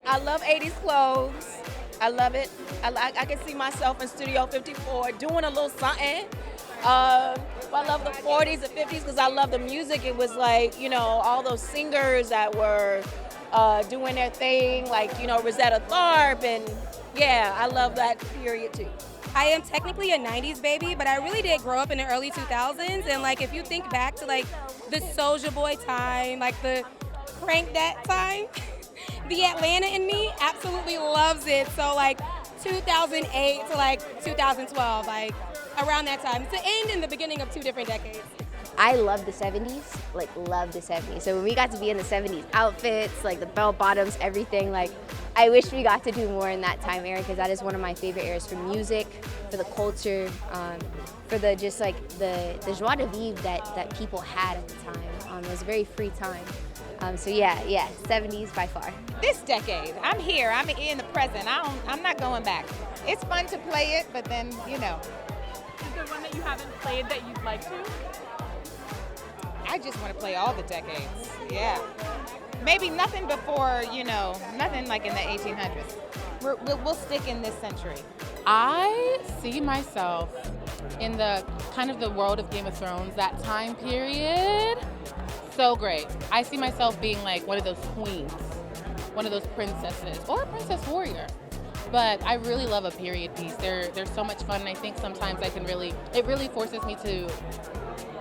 I love 80s clothes. I love it. I can see myself in Studio 54 doing a little something. I love the 40s and 50s because I love the music. It was like, all those singers that were doing their thing, like, Rosetta Tharpe. And yeah, I love that period too. I am technically a 90s baby, but I really did grow up in the early 2000s. And like, if you think back to like the Soulja Boy time, like the Crank That time, the Atlanta in me absolutely loves it. So like 2008 to like 2012, like around that time. It's the end and the beginning of two different decades. I love the 70s, love the 70s. So when we got to be in the 70s outfits, like the bell bottoms, everything, I wish we got to do more in that time era because that is one of my favorite eras for music, for the culture, for the just the joie de vivre that people had at the time. It was a very free time. So yeah, 70s by far. This decade, I'm here, I'm in the present. I'm not going back. It's fun to play it, but then, Is there one that you haven't played that you'd like to? I just want to play all the decades. Yeah. Maybe nothing before, nothing like in the 1800s. We'll stick in this century. I see myself in the kind of the world of Game of Thrones, that time period. So great. I see myself being like one of those queens, one of those princesses, or a princess warrior. But I really love a period piece. They're so much fun, and I think sometimes it really forces me to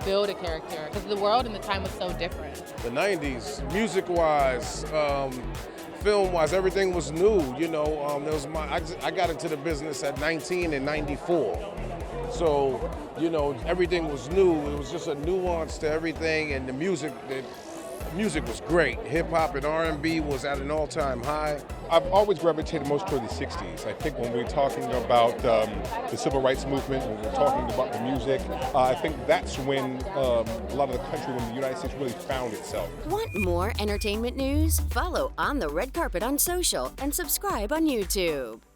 build a character because the world and the time was so different. The 90s, music-wise, film-wise, everything was new. I got into the business at 19 in 94. So, everything was new. It was just a nuance to everything, and the music was great. Hip-hop and R&B was at an all-time high. I've always gravitated most toward the 60s. I think when we're talking about the civil rights movement, when we're talking about the music, I think that's when a lot of the country, when the United States really found itself. Want more entertainment news? Follow On the Red Carpet on social and subscribe on YouTube.